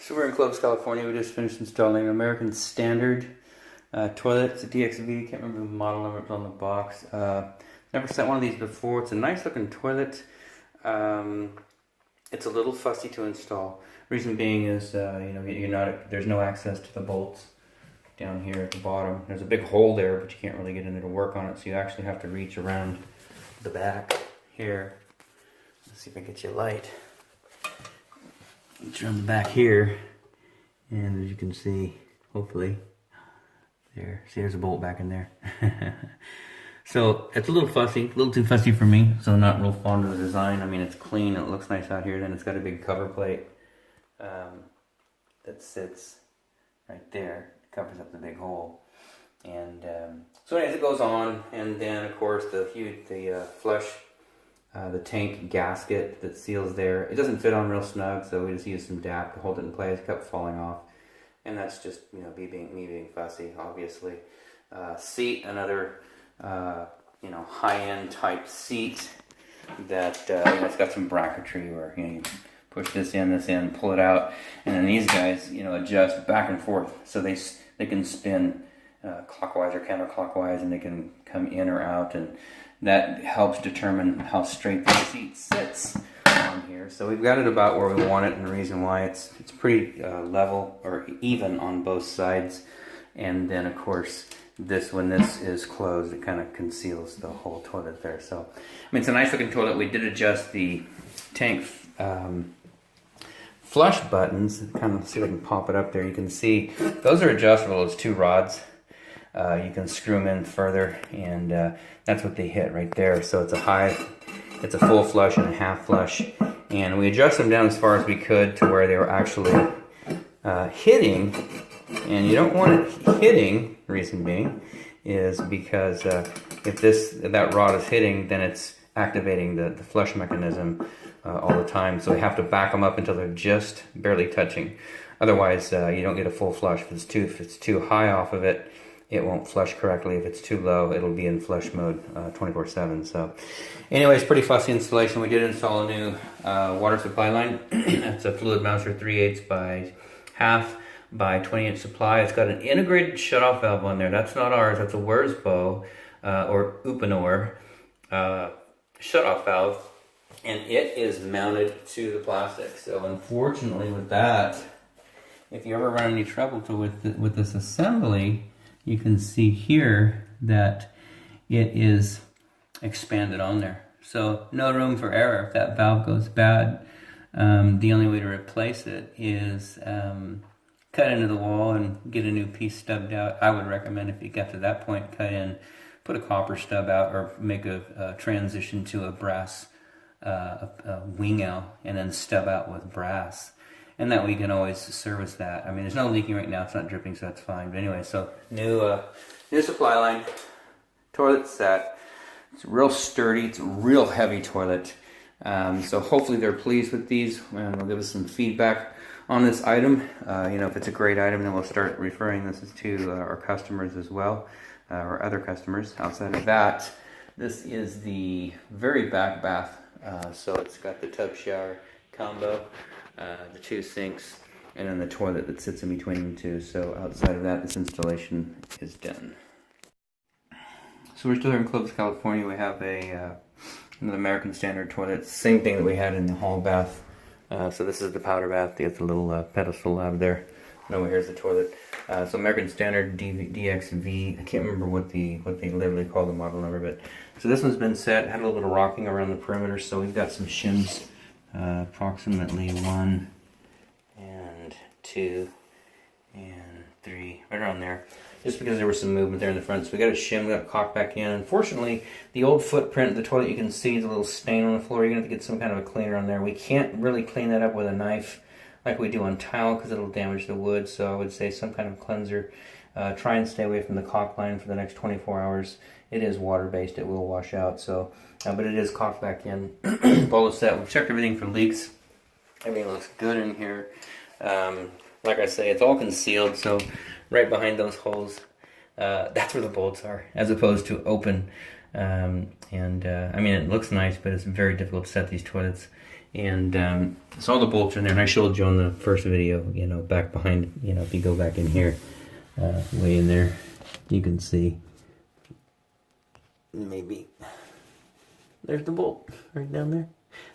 So we're in Clovis, California. We just finished installing an American Standard toilet. It's a DXV. Can't remember the model number. It's on the box. Never sent one of these before. It's a nice looking toilet. It's a little fussy to install. Reason being is there's no access to the bolts down here at the bottom. There's a big hole there, but you can't really get in there to work on it. So you actually have to reach around the back here. Let's see if I can get you a light. Reach around the back here, and as you can see, hopefully, there. See, there's a bolt back in there. So it's a little fussy, a little too fussy for me. So I'm not real fond of the design. I mean, it's clean. It looks nice out here. Then it's got a big cover plate that sits right there. It covers up the big hole. And so anyways, it goes on, and then of course the flush. The tank gasket that seals there. It doesn't fit on real snug, so we just use some DAP to hold it in place. It kept falling off, and that's just me being fussy, obviously. Seat, another high-end type seat that it's got some bracketry where you push this in, pull it out, and then these guys adjust back and forth, so they can spin clockwise or counterclockwise, and they can come in or out, and that helps determine how straight the seat sits on here. So we've got it about where we want it, and the reason why it's pretty level or even on both sides. And then of course when this is closed, it kind of conceals the whole toilet there. So I mean, it's a nice looking toilet. We did adjust the tank flush buttons. Kind of see if I can pop it up there. You can see those are adjustable. It's two rods. You can screw them in further, and that's what they hit right there. So it's a full flush and a half flush, and we adjust them down as far as we could to where they were actually hitting. And you don't want it hitting. Reason being is because if that rod is hitting, then it's activating the flush mechanism all the time. So we have to back them up until they're just barely touching. Otherwise, you don't get a full flush. If it's too high off of it, it won't flush correctly. If it's too low, it'll be in flush mode 24/7. So anyways, pretty fussy installation. We did install a new water supply line. It's a Fluid Master 3/8 by half by 20-inch supply. It's got an integrated shutoff valve on there. That's not ours. That's a Wurzbo or Uponor shutoff valve, and it is mounted to the plastic. So unfortunately with that, if you ever run any trouble with this assembly, you can see here that it is expanded on there. So no room for error if that valve goes bad. The only way to replace it is cut into the wall and get a new piece stubbed out. I would recommend, if you get to that point, cut in, put a copper stub out, or make a transition to a brass wing L, and then stub out with brass. And that way you can always service that. I mean, there's no leaking right now. It's not dripping, so that's fine. But anyway, so new supply line, toilet set. It's real sturdy. It's a real heavy toilet. So hopefully they're pleased with these, and they'll give us some feedback on this item. If it's a great item, then we'll start referring this to our customers as well, or other customers. Outside of that, this is the very back bath. So it's got the tub shower combo, the two sinks, and then the toilet that sits in between the two. So outside of that, this installation is done. So we're still here in Clovis, California. We have an American Standard toilet, same thing that we had in the hall bath. So this is the powder bath. They got the little pedestal out there. And over here's the toilet. So American Standard DXV. I can't remember what they literally call the model number, but so this one's been set. Had a little bit of rocking around the perimeter, so we've got some shims. Approximately 1 and 2 and 3, right around there, just because there was some movement there in the front. So we got a shim, we got caulk back in. Unfortunately, the old footprint of the toilet, you can see the little stain on the floor. You're gonna have to get some kind of a cleaner on there. We can't really clean that up with a knife like we do on tile, because it'll damage the wood. So I would say some kind of cleanser. Try and stay away from the caulk line for the next 24 hours. It is water-based, it will wash out. So, but it is caulked back in. Bowl is set. We've checked everything for leaks. Everything looks good in here. Like I say, it's all concealed, so right behind those holes, that's where the bolts are, as opposed to open. I mean, it looks nice, but it's very difficult to set these toilets And so all the bolts are in there, and I showed you on the first video, you know, back behind, you know, if you go back in here, way in there, you can see, maybe, there's the bolt right down there.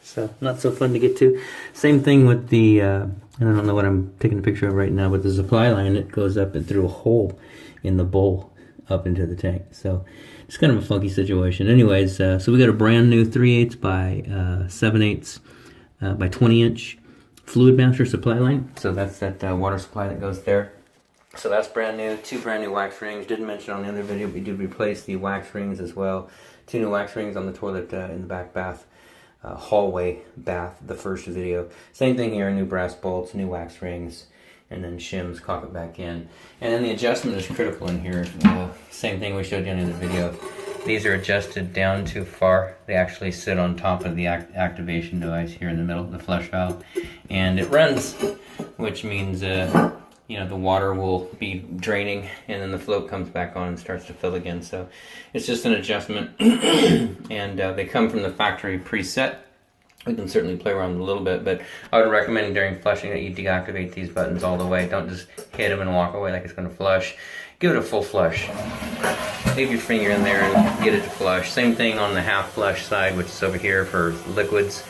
So not so fun to get to. Same thing with the, I don't know what I'm taking a picture of right now, but the supply line, it goes up and through a hole in the bowl up into the tank. So it's kind of a funky situation. Anyways, so we got a brand new 3/8 by 7/8 by 20 inch fluid master supply line. So that's that water supply that goes there. So that's brand new. 2 brand new wax rings. Didn't mention on the other video, we did replace the wax rings as well. 2 new wax rings on the toilet in the back bath. Hallway bath, the first video. Same thing here, new brass bolts, new wax rings, and then shims, caulk it back in. And then the adjustment is critical in here. Same thing we showed you in the video. These are adjusted down too far. They actually sit on top of the activation device here in the middle of the flush valve. And it runs, which means you know, the water will be draining and then the float comes back on and starts to fill again. So it's just an adjustment. And they come from the factory preset. We can certainly play around a little bit, but I would recommend during flushing that you deactivate these buttons all the way. Don't just hit them and walk away like it's going to flush. Give it a full flush. Leave your finger in there and get it to flush. Same thing on the half flush side, which is over here for liquids.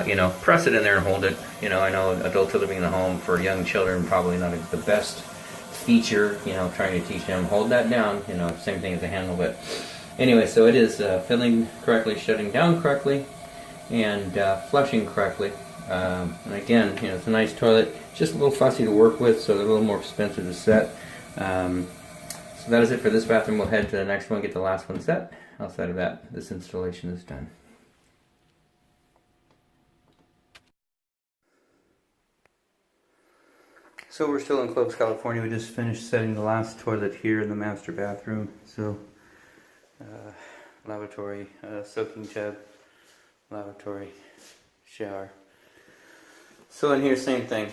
You know, press it in there and hold it. You know, I know adults are living in the home. For young children, probably not the best feature, you know, trying to teach them. Hold that down, you know, same thing as a handle. But anyway, so it is filling correctly, shutting down correctly, and flushing correctly. And again, you know, it's a nice toilet. Just a little fussy to work with, so they're a little more expensive to set. So that is it for this bathroom. We'll head to the next one, get the last one set. Outside of that, this installation is done. So we're still in Clovis, California. We just finished setting the last toilet here in the master bathroom. So lavatory, soaking tub, lavatory, shower. So in here, same thing.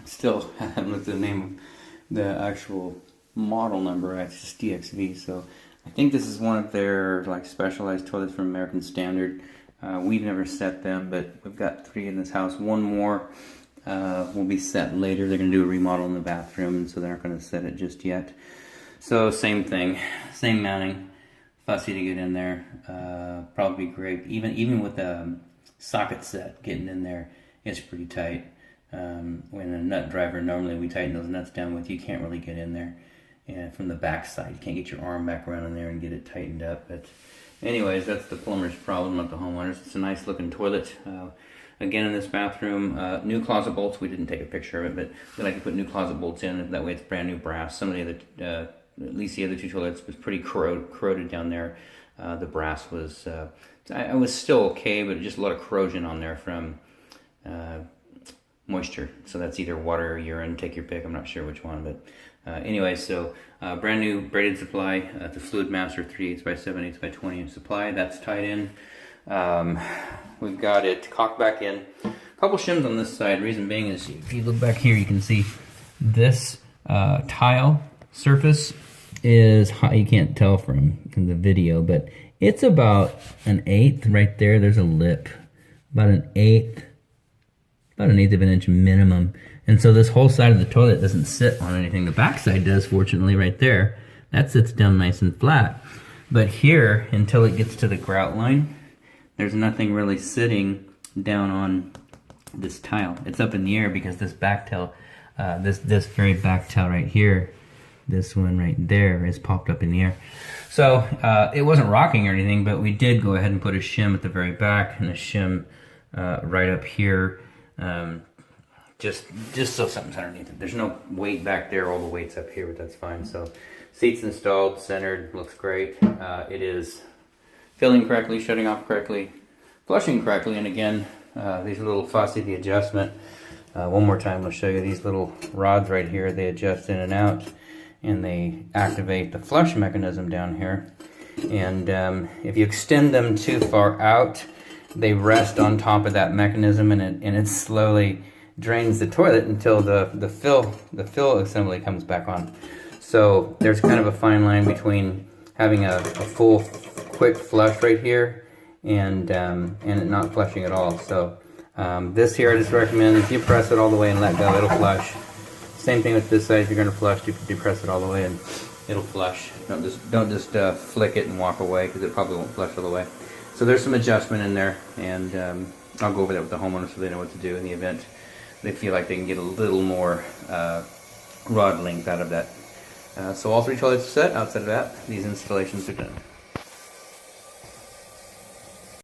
Still haven't looked at the name of the actual model number. It's just DXV. So I think this is one of their like specialized toilets from American Standard. We've never set them, but we've got 3 in this house. One more will be set later. They're going to do a remodel in the bathroom, so they're not going to set it just yet. So same thing, same mounting, fussy to get in there. Probably great, even with a socket set, getting in there, it's pretty tight. When a nut driver, normally we tighten those nuts down with, you can't really get in there. And from the back side, you can't get your arm back around in there and get it tightened up. But anyways, that's the plumber's problem, not the homeowner's. It's a nice looking toilet. Again, in this bathroom, new closet bolts. We didn't take a picture of it, but we like to put new closet bolts in. That way it's brand new brass. Some of the other, at least the other 2 toilets, was pretty corroded down there. The brass was, it was still okay, but just a lot of corrosion on there from moisture. So that's either water or urine. Take your pick. I'm not sure which one, but anyway, so brand new braided supply. The Fluid Master 3/8 by 7/8 by 20 inch supply. That's tied in. We've got it cocked back in. A couple shims on this side. Reason being is if you look back here, you can see this tile surface is high. You can't tell from the video, but it's about 1/8 right there. There's a lip, about 1/8 of an inch minimum. And so this whole side of the toilet doesn't sit on anything. The back side does, fortunately, right there. That sits down nice and flat. But here, until it gets to the grout line, there's nothing really sitting down on this tile. It's up in the air because this back tile, this very back tile right here, this one right there is popped up in the air. So it wasn't rocking or anything, but we did go ahead and put a shim at the very back and a shim right up here, just so something's underneath it. There's no weight back there, all the weight's up here, but that's fine. So seats installed, centered, looks great. It is filling correctly, shutting off correctly, flushing correctly, and again, these are a little fussy, the adjustment. One more time, I'll show you these little rods right here. They adjust in and out, and they activate the flush mechanism down here. And if you extend them too far out, they rest on top of that mechanism, and it slowly drains the toilet until the fill assembly comes back on. So there's kind of a fine line between having a full quick flush right here and it not flushing at all. So this here I just recommend if you press it all the way and let go, it'll flush. Same thing with this side. If you're going to flush, you press it all the way and it'll flush. Don't just flick it and walk away, because it probably won't flush all the way. So there's some adjustment in there, and I'll go over that with the homeowner so they know what to do in the event they feel like they can get a little more rod length out of that. So all 3 toilets are set. Outside of that, these installations are done.